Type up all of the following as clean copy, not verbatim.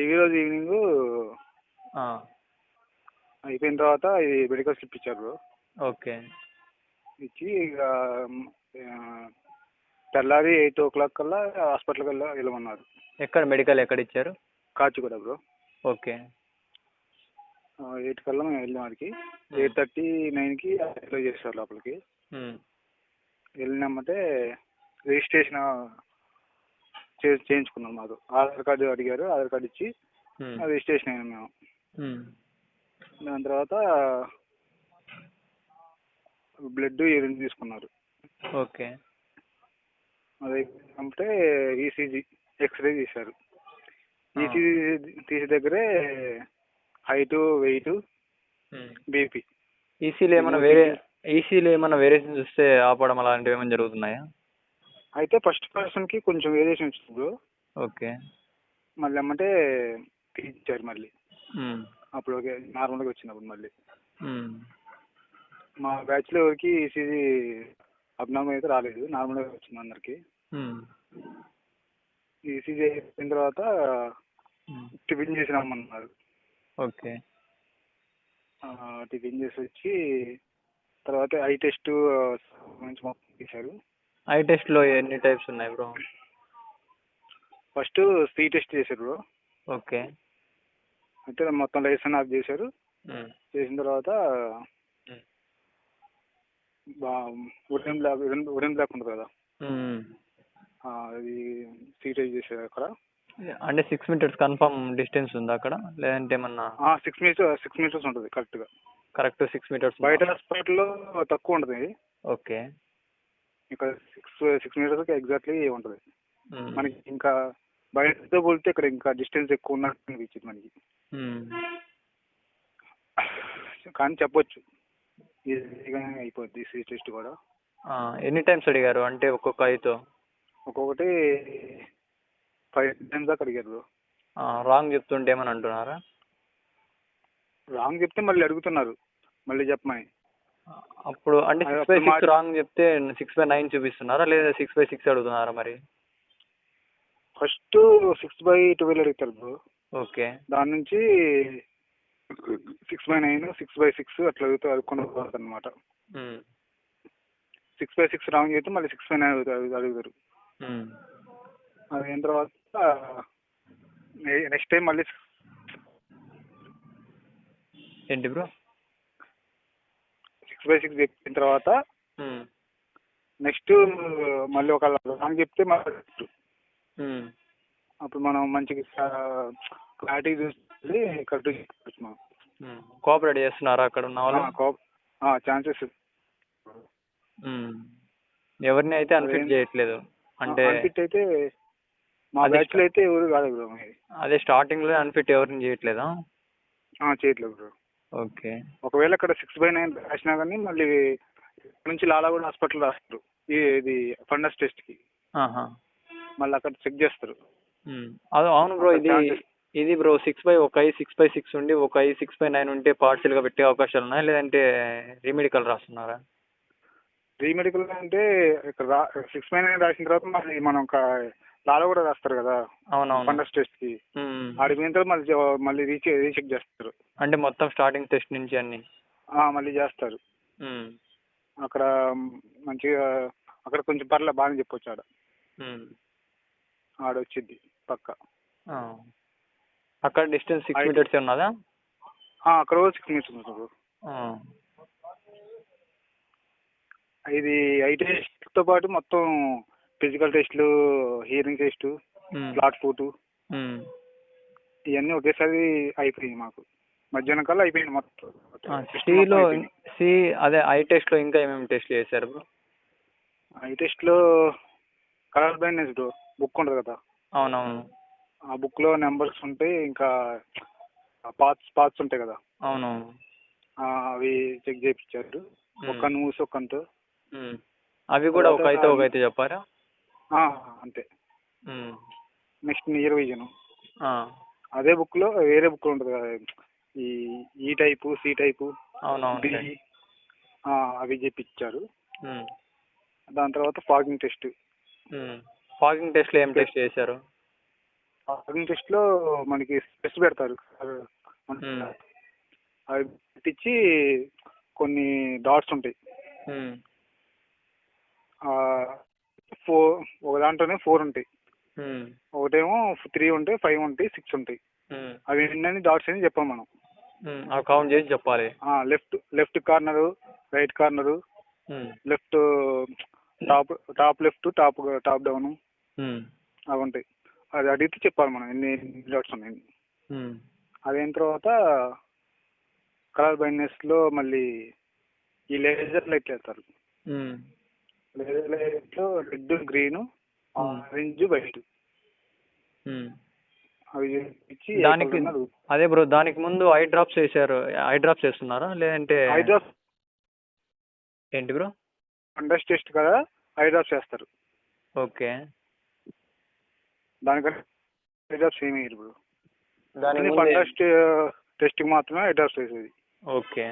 Degree రోజు evening ఆ, అయిపోయిన తర్వాత ఇది మెడికల్ స్లిప్ ఇచ్చారు బ్రో. ఓకే. ఇచ్చి ఇక తెల్లారి 8 o'clock కల్లా హాస్పిటల్కి వెళ్ళమన్నారు. ఎక్కడ మెడికల్ ఎక్కడ ఇచ్చారు? కాచిగూడ బ్రో. ఓకే. 8 కల్లా మేము వెళ్ళిన వాడికి 8:30, 9కి అప్లై చేస్తారు లోపలికి. వెళ్ళినామంటే రిజిస్ట్రేషన్ చేయించుకున్నాం. మాకు ఆధార్ కార్డు అడిగారు, ఆధార్ కార్డు ఇచ్చి రిజిస్ట్రేషన్ అయినాం మేము. దాని తర్వాత బ్లడ్ యూరిన్ తీసుకున్నారు. ఓకే. అది అంటే ఈసీజీ ఎక్స్రే తీశారు. ఈసీజీ తీసే దగ్గరే హైట్, వెయిట్, బీపీ. ఈసీలో ఏమైనా వేరియేషన్ చూస్తే ఆపడం అలాంటివి ఏమైనా జరుగుతున్నాయా? అయితే ఫస్ట్ పర్సన్కి కొంచెం వేరియేషన్ వచ్చింది బ్రో. ఓకే. మళ్ళీ ఏమంటే తీయించారు మళ్ళీ. అప్పుడు ఓకే నార్మల్గా వచ్చినప్పుడు మళ్ళీ మా బ్యాచ్లో ఎవరికి ఈసీజీ అబ్నార్మల్ అయితే రాలేదు, నార్మల్గా వచ్చింది అందరికి. ఈసీజీ అయిపోయిన తర్వాత టిఫిన్ చేసి రమ్మన్నారు. ఓకే. టిఫిన్ చేసి వచ్చి తర్వాత ఐ టెస్ట్ నుంచి మొత్తం తీశారు. ఐ టెస్ట్లో ఎన్ని టైప్స్ ఉన్నాయి బ్రో? ఫస్ట్ సీ టెస్ట్ చేశారు బ్రో. ఓకే. అయితే మొత్తం లైసెన్స్ ఆఫ్ చేశారు. చేసిన తర్వాత ఉడెన్ బ్లాక్ ఉంటుంది కదా, అది సీ టెస్ట్ చేశారు అక్కడ. అంటే 6 meters కన్ఫర్మ్ డిస్టెన్స్ ఉందా అక్కడ, లేదంటే ఏమన్నా? 6 meters ఉంటుంది కరెక్ట్గా. Correct 6 meters. బయట హాస్పిటల్లో తక్కువ ఉంటుంది. ఓకే. ఇక్కడ 6 meters ఎగ్జాక్ట్లీ ఉంటుంది. మనకి ఇంకా బయటతో పోలితే ఇక్కడ ఇంకా డిస్టెన్స్ ఎక్కువ ఉన్నట్టు అనిపించింది మనకి. కానీ చెప్పొచ్చు ఈజీగానే అయిపోద్ది సీ టెస్ట్ కూడా. ఎన్ని టైమ్స్ అడిగారు అంటే ఒక్కొక్క ఐతో? ఒక్కొక్కటి 5 times దాకా అడిగారు. రాంగ్ చెప్తుంటే ఏమని అంటున్నారా? రాంగ్ చెప్తే మళ్ళీ అడుగుతున్నారు, మళ్ళీ చెప్పమని. అప్పుడు అంటే 6/6 రాంగ్ చెప్తే 6/9 చూపిస్తున్నారా, లేదా 6/6 అడుగుతున్నారా మరి? ఫస్ట్ 6/12 అడుగుతారు బ్రో. ఓకే. దాని నుంచి 6/9, 6/6 అట్లా అడుగుకొని పోతారు అనమాట. 6/6 రాంగ్ చెప్తే మళ్ళీ 6/9 అడుగుతారు. అది అయిన తర్వాత నెక్స్ట్ టైం మళ్ళీ ఏంటి బ్రో 6/6 చెప్పిన తర్వాత నెక్స్ట్ మళ్ళీ ఒక రాంగ్ చెప్తే మళ్ళీ అప్పుడు మనం మంచిగా క్లారిటీ చూసి కరెక్ట్ చెప్పచ్చు. మనం కోఆపరేట్ చేస్తున్నారా అక్కడ ఉన్న వాళ్ళు? ఛాన్సెస్ ఎవరిని అయితే అన్ఫిట్ చేయట్లేదు అంటే అన్ఫిట్ అయితే మా బ్యాచ్లో అయితే ఎవరు కాదు బ్రో. అదే స్టార్టింగ్లో అన్ఫిట్ ఎవరిని చేయట్లేదా? చేయట్లేదు బ్రో. ఓకే. ఒకవేళ అక్కడ 6/9 రాసినా కానీ మళ్ళీ నుంచి లాలాగూడ హాస్పిటల్ రాస్తారు ఇది ఫండస్ టెస్ట్కి. మళ్ళీ అక్కడ చెక్ చేస్తారు. అవును బ్రో. ఇది బ్రో 6/6 ఉండి ఒక 6/9 ఉంటే పార్షియల్గా పెట్టే అవకాశాలు ఉన్నాయి, లేదంటే రీమెడికల్ రాస్తున్నారా? రీమెడికల్ అంటే ఇక్కడ 6/9 రాసిన తర్వాత మళ్ళీ మనం లాలాగూడ రాస్తారు కదా ఫండస్ టెస్ట్కి. ఆడిపోయిన తర్వాత మళ్ళీ రీచెక్ చేస్తారు. అంటే మొత్తం స్టార్టింగ్ టెస్ట్ నుంచి అన్ని మళ్ళీ చేస్తారు. అక్కడ మంచిగా అక్కడ కొంచెం పర్లే బాగానే చెప్పొచ్చు. ఆడొచ్చింది పక్క. అక్కడ డిస్టెన్స్ 6 meters ఉన్నదా? అక్కడ 6 meters ఉంటుంది. ఇది ఐ టెస్ట్తో పాటు మొత్తం ఫిజికల్ టెస్ట్లు, హియరింగ్ టెస్ట్, ఫ్లాట్ ఫుట్ ఇవన్నీ ఒకేసారి అయిపోయింది మాకు. మధ్యాహ్నం కల్లా అయిపోయింది మొత్తం. అదే ఐ టెస్ట్లో ఇంకా ఏమేమి టెస్ట్ చేశారు బ్రో? ఐ టెస్ట్లో కలర్ బ్లైండ్నెస్ బ్రో బుక్ ఉంటుంది కదా. అవునవును. ఆ బుక్లో నెంబర్స్ ఉంటాయి, ఇంకా పార్ట్స్ ఉంటాయి కదా. అవునవును. అవి చెక్ చేయించారు. ఒక్క నూస్ ఒక్కంతో. అవి కూడా ఒక అయితే చెప్పారా? అంతే. నెక్స్ట్ నియర్ విజన్ అదే బుక్లో వేరే బుక్ ఉంటుంది కదా, ఈ టైపు, సి టైపు, అవి చెప్పించారు. దాని తర్వాత ఫాగింగ్ టెస్ట్. ఫాగింగ్ టెస్ట్లో ఏం టెస్ట్ చేశారు? ఆర్గన్ టెస్ట్ లో మనకి టెస్ట్ పెడతారు. అవి పెట్టించి కొన్ని డాట్స్ ఉంటాయి. ఒక దాంట్లోనే 4 ఉంటాయి. ఒకటేమో 3 ఉంటాయి, 5 ఉంటాయి, 6 ఉంటాయి. అవి ఎన్ని డాట్స్ అని చెప్పాం మనం. కౌంట్ చేసి చెప్పాలి. Left corner, right corner, left top left, top down అవి ఉంటాయి. అది అడిగితే చెప్పాలి మనం ఎన్ని డాట్స్ ఉన్నాయి. అదైన తర్వాత కలర్ బ్లైండ్నెస్ లో మళ్ళీ ఈ లేజర్ లైట్ వేస్తారు. లేజర్ లైట్ లో రెడ్, గ్రీన్, ఆరెంజ్, వైట్ అవి ఇచ్చి అదే బ్రో దానికి ముందు ఐ డ్రాప్స్ వేసారు. ఐ డ్రాప్స్ వేస్తున్నారా లేదంటే ఐ డ్రాప్స్ ఏంటి బ్రో? ఫండస్ టెస్ట్ కదా, ఐ డ్రాప్స్ వేస్తారు. ఓకే. దానికంటే ఐ డ్రాప్స్ ఏమి వేయరు బ్రో. ఫండస్ టెస్ట్ మాత్రమే ఐ డ్రాప్స్ వేసేది. ఓకే.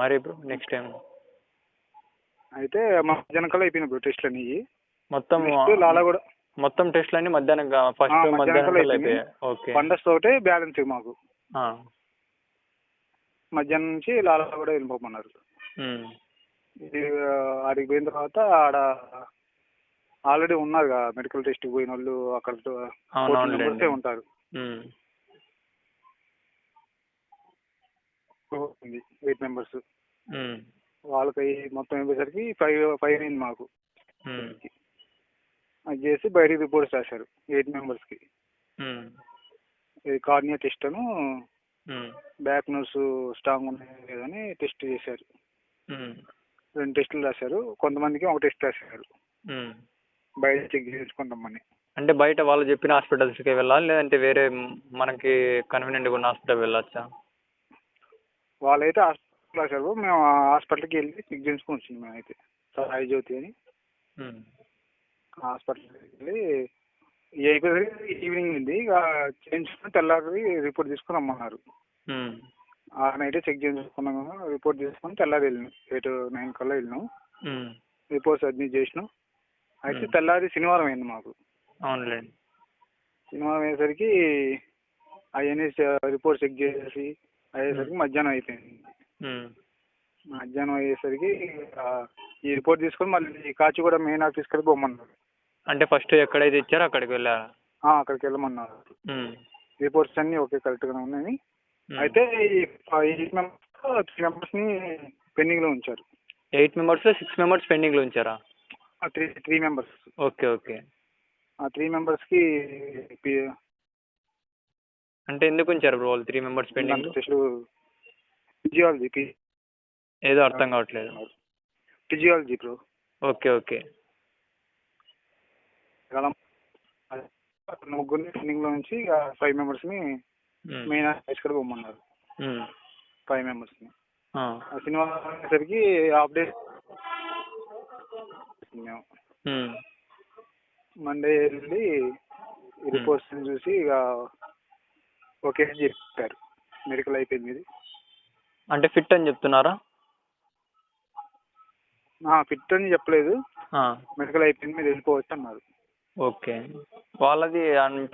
మరి బ్రో నెక్స్ట్ టైం అయితే మధ్యాహ్నం కల్లా అయిపోయింది బ్రో టెస్ట్లు అన్ని. మొత్తం లాలాగూడ మొత్తం టెస్ట్లు అన్ని మధ్యాహ్నం ఫస్ట్ మధ్యాహ్నం అయిపోయాయి. ఓకే. ఫండస్ ఒకటే బ్యాలెన్స్ మాకు. మధ్యాహ్నం నుంచి లాలాగూడ వెళ్ళిపోమన్నారు. ఆడికి పోయిన తర్వాత ఆడ ఆల్రెడీ ఉన్నారు కదా మెడికల్ టెస్ట్ పోయిన వాళ్ళు, అక్కడ 14 మెంబర్సే ఉంటారు. 8 మెంబర్స్ వాళ్ళకి మొత్తం అయిపోయేసరికి 5 అయింది మాకు. అది చేసి బయటికి రిపోర్ట్స్ రాశారు 8 మెంబర్స్కి. కార్నియా టెస్ట్ అను బ్యాక్ నర్స్ స్ట్రాంగ్ ఉన్నాయి లేదని టెస్ట్ చేశారు. 2 టెస్టులు రాశారు. కొంతమందికి 1 టెస్ట్ రాశారు బయట చెక్ చేసుకుంటామని. అంటే బయట వాళ్ళు చెప్పిన హాస్పిటల్స్కి వెళ్ళాలి లేదంటే వేరే మనకి కన్వీనియంట్గా ఉన్న హాస్పిటల్ వెళ్ళొచ్చా? వాళ్ళైతే హాస్పిటల్ రాశారు. మేము హాస్పిటల్కి వెళ్ళి చెక్ చేసుకుని వచ్చింది. మేమైతే సాయి జ్యోతి అని హాస్పిటల్కి వెళ్ళి అయిపోయి ఈవినింగ్ ఉంది. ఇక చేయించుకుని తెల్లారి రిపోర్ట్ తీసుకుని రమ్మన్నారు. ఆ నైటే చెక్ చేసుకున్నాము. రిపోర్ట్ తీసుకుని తెల్లారి వెళ్ళినాం. 8, 9 కల్లా వెళ్ళినాం. రిపోర్ట్స్ అడ్మిట్ చేసినాం. అయితే తెల్లారి శనివారం అయింది మాకు. అవునులేండి. శనివారం అయ్యేసరికి అవన్నీ రిపోర్ట్ చెక్ చేసి అయ్యేసరికి మధ్యాహ్నం అయిపోయింది. మధ్యాహ్నం అయ్యేసరికి ఈ రిపోర్ట్ తీసుకొని మళ్ళీ కాచిగూడ మెయిన్ ఆఫీస్కి వెళ్ళి పోమన్నారు. అంటే ఫస్ట్ ఎక్కడైతే ఇచ్చారో అక్కడికి వెళ్ళారా? అక్కడికి వెళ్ళమన్నారు. రిపోర్ట్స్ అన్నీ ఓకే కరెక్ట్గానే ఉన్నాయి. అయితే 8 మెంబర్స్ 3 మెంబర్స్ని పెండింగ్లో ఉంచారు. 8 మెంబర్స్లో 6 మెంబర్స్ పెండింగ్లో ఉంచారా? 3 మెంబర్స్. Okay okay. 3 మెంబర్స్కి అంటే ఎందుకు ఉంచారు బ్రో వాళ్ళు 3 మెంబర్స్ పెండింగ్? ఫిజియాలజీ ఏదో అర్థం కావట్లేదు. Physiology bro. Okay okay. ముగ్గురిని పెండింగ్లో నుంచి 5 మెంబర్స్ని మెయిన్ ఆఫీస్కి పోమన్నారు. 5 మెంబర్స్ని శనివారం వచ్చేసరికి హాఫ్ డే. మేము మండే వెళ్ళి రిపోర్ట్స్ చూసి ఇక ఓకే అని చెప్పారు. మెడికల్ అయిపోయింది. ఇది అంటే ఫిట్ అని చెప్తున్నారా? ఫిట్ అని చెప్పలేదు. మెడికల్ అయిపోయింది, మీరు వెళ్ళిపోవచ్చు అన్నారు. ఓకే. వాళ్ళది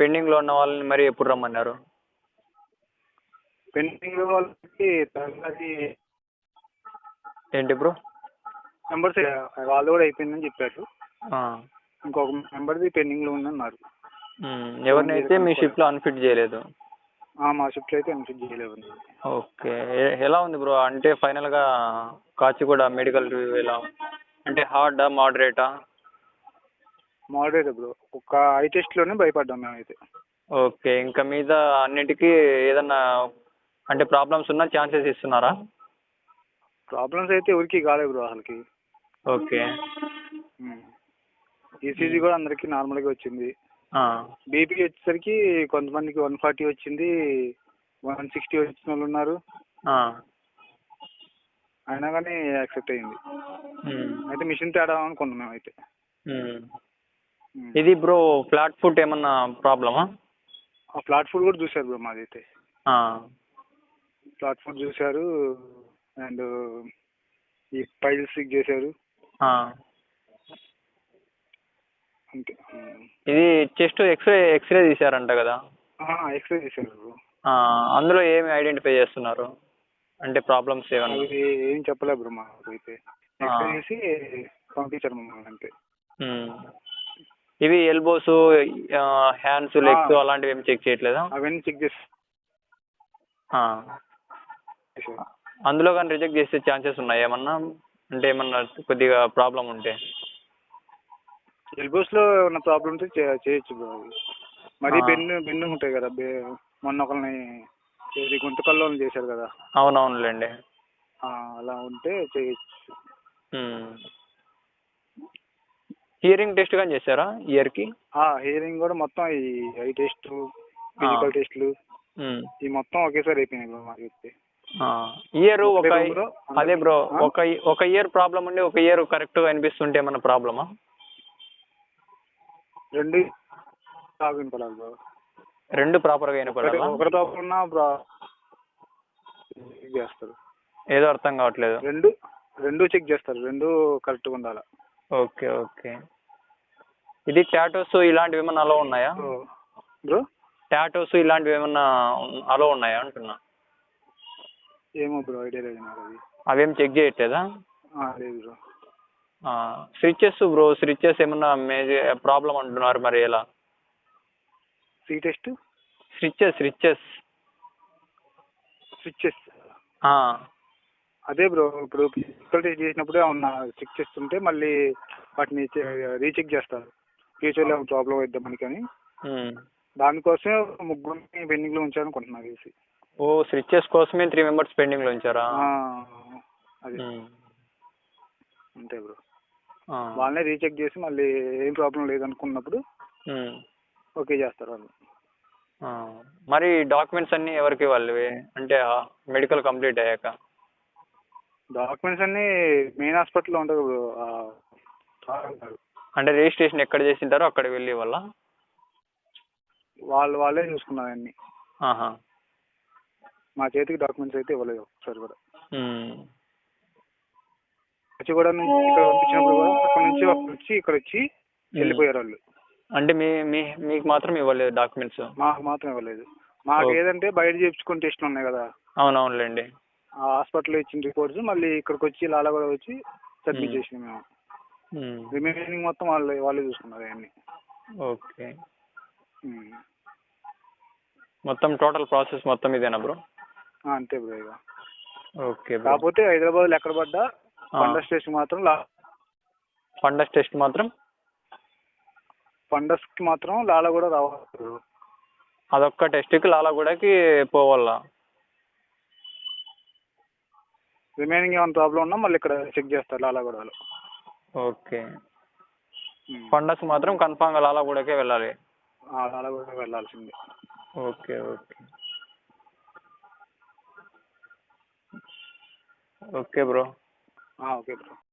పెండింగ్లో ఉన్న వాళ్ళని మరి ఎప్పుడు రమ్మన్నారు? పెండింగ్లో వాళ్ళకి అది ఏంటి బ్రో? మెంబర్స్ వాళ్ళు కూడా అయిపోయిందని చెప్పారు. ఇంకొక మెంబర్ది పెండింగ్లో ఉందన్నారు. ఎవరినైతే మీ షిప్లో అన్ఫిట్ చేయలేదు? మా షిప్లో అయితే అన్ఫిట్ చేయలేదు. ఓకే. ఎలా ఉంది బ్రో? అంటే ఫైనల్గా కాచిగూడ మెడికల్ రివ్యూ ఎలా అంటే హార్డా మోడరేటా? Moderate bro. ఒక ఐ టెస్ట్లోనే భయపడ్డాం మేమైతే. ఓకే. ఇంకా మీద అన్నిటికీ ఏదన్నా అంటే ప్రాబ్లమ్స్ ఉన్న ఛాన్సెస్ ఇస్తున్నారా? ప్రాబ్లమ్స్ అయితే ఎవరికి కాలేదు బ్రో అసలుకి. ఓకే. ఈసీజీ కూడా అందరికి నార్మల్గా వచ్చింది. బీపీ వచ్చేసరికి కొంతమందికి 140 వచ్చింది, 160 వచ్చిన వాళ్ళు ఉన్నారు. అయినా కానీ యాక్సెప్ట్ అయ్యింది. అయితే మిషన్ తేడా అనుకున్నాం మేమైతే. ఇది బ్రో ఫ్లాట్ ఫుట్ ఏమన్నా ప్రాబ్లమా? ఫ్లాట్ ఫుడ్ కూడా చూశారు బ్రో మాదైతే. ఫ్లాట్ ఫుడ్ చూశారు అండ్ ఈ పైల్స్ చెక్ చేశారు. అంతే. ఇది చెస్ట్ ఎక్స్రే తీశారంట కదా? ఎక్స్రే చేశారు బ్రో. అందులో ఏమి ఐడెంటిఫై చేస్తున్నారు అంటే ప్రాబ్లమ్స్ ఏమన్నా? అది ఏం చెప్పలేదు బ్రో మాకు అయితే. ఎక్స్రే చేసి పంపించారు మమ్మల్ని అంతే. ఇవి ఎల్బోస్, హ్యాండ్స్, లెగ్స్ అలాంటివి ఏమి చెక్ చేయట్లేదా? అవన్నీ చెక్ చేసి అందులో కానీ రిజెక్ట్ చేసే ఛాన్సెస్ ఉన్నాయి ఏమన్నా? అంటే ఏమన్నా కొద్దిగా ప్రాబ్లం ఉంటే ఎల్బోస్లో ఉన్న ప్రాబ్లం ఉంటే చేయొచ్చు బ్రో. అది మరీ బెండ్ ఉంటాయి కదా. మొన్న ఒకరిని గుంతకల్లో చేశారు కదా. అవునవునులేండి. అలా ఉంటే చేయొచ్చు. హియరింగ్ టెస్ట్ కానీ చేశారా ఇయర్కి? హియరింగ్ కూడా మొత్తం ఈ ఐ టెస్ట్, ఫిజికల్ టెస్ట్లు ఈ మొత్తం ఒకేసారి అయిపోయినాయి బ్రో మాకు అయితే. ఇయర్ అదే బ్రో, ఒక ఇయర్ ప్రాబ్లం ఉండి ఒక ఇయర్ కరెక్ట్గా అనిపిస్తుంటే ఏమన్నా ప్రాబ్లమా? రెండు బాగా వినపడాలి బ్రో. రెండు ప్రాపర్గా వినపడాలి. ఒకటి ప్రాపర్ ఉన్నా చేస్తారు. ఏదో అర్థం కావట్లేదు. రెండు చెక్ చేస్తారు. రెండు కరెక్ట్గా ఉండాలి. Okay okay. ఇది టాటోస్ ఇలాంటివి ఏమన్నా అలో ఉన్నాయా బ్రో? టాటోస్ ఇలాంటివి ఏమన్నా అలో ఉన్నాయా అంటున్నా. ఏమో బ్రో, ఐడియా లేదు నాకు. అవేం చెక్ చేయట్లేదా? లేదు బ్రో. స్విచ్చెస్ బ్రో, స్విచ్చెస్ ఏమన్నా మేజర్ ప్రాబ్లం అంటున్నారు, మరి ఎలా? సీ టెస్ట్ స్విచ్చెస్ అదే బ్రో, ఇప్పుడు ఫిజికల్ టెస్ట్ చేసినప్పుడే ఉన్న చెక్ చేస్తుంటే మళ్ళీ వాటిని రీచెక్ చేస్తారు. ఫ్యూచర్లో ప్రాబ్లం అవుద్దాం మనకని. దానికోసమే ముగ్గురిని పెండింగ్లో ఉంచారనుకుంటున్నారు వేసి. స్విచ్చెస్ కోసమే 3 మెంబర్స్ పెండింగ్లో ఉంచారా? అదే అంతే బ్రో. వాళ్ళనే రీచెక్ చేసి మళ్ళీ ఏం ప్రాబ్లం లేదనుకున్నప్పుడు ఓకే చేస్తారు వాళ్ళు. మరి డాక్యుమెంట్స్ అన్నీ ఎవరికి ఇవ్వాలి అంటే మెడికల్ కంప్లీట్ అయ్యాక? డాక్యుమెంట్స్ అన్నీ మెయిన్ హాస్పిటల్లో ఉంటుంది బ్రో. అంటే రిజిస్ట్రేషన్ ఎక్కడ చేసింటారో అక్కడ వెళ్ళి ఇవ్వాలా? వాళ్ళే చూసుకున్నారు అన్నీ. మా చేతికి డాక్యుమెంట్స్ అయితే ఇవ్వలేదు ఒకసారి కూడా. కూడా ఇక్కడ పంపించినప్పుడు కూడా అక్కడ నుంచి వచ్చి ఇక్కడ వచ్చి వెళ్ళిపోయారు వాళ్ళు. అంటే మీకు మాత్రం ఇవ్వలేదు డాక్యుమెంట్స్? మాకు మాత్రం ఇవ్వలేదు. మాకు ఏదంటే బయట చేయించుకుని టెస్ట్లు ఉన్నాయి కదా. అవునవునులేండి. ఆ హాస్పిటల్లో ఇచ్చిన రిపోర్ట్స్ మళ్ళీ ఇక్కడికి వచ్చి లాలాగూడ వచ్చి సబ్మిట్ చేసినాం మేము. రిమైనింగ్ మొత్తం వాళ్ళే చూసుకున్నారు అవన్నీ. ఓకే. మొత్తం టోటల్ ప్రాసెస్ మొత్తం ఇదేనా బ్రో? అంతే బ్రో. ఇక ఓకే. కాకపోతే హైదరాబాద్లో ఎక్కడ పడ్డా ఫండస్ టెస్ట్ మాత్రం ఫండస్కి మాత్రం లాలాగూడ రావాలి. అదొక్క టెస్ట్కి లాలాగూడకి పోవాలా? రిమైనింగ్ ఏమైనా ప్రాబ్లం ఉన్నా మళ్ళీ ఇక్కడ చెక్ చేస్తారు లాలాగూడలో. ఓకే. ఫండస్ మాత్రం కన్ఫామ్గా లాలాగూడకే వెళ్ళాలి? లాలాగూడకి వెళ్ళాల్సిందే. Okay okay okay bro. Okay bro.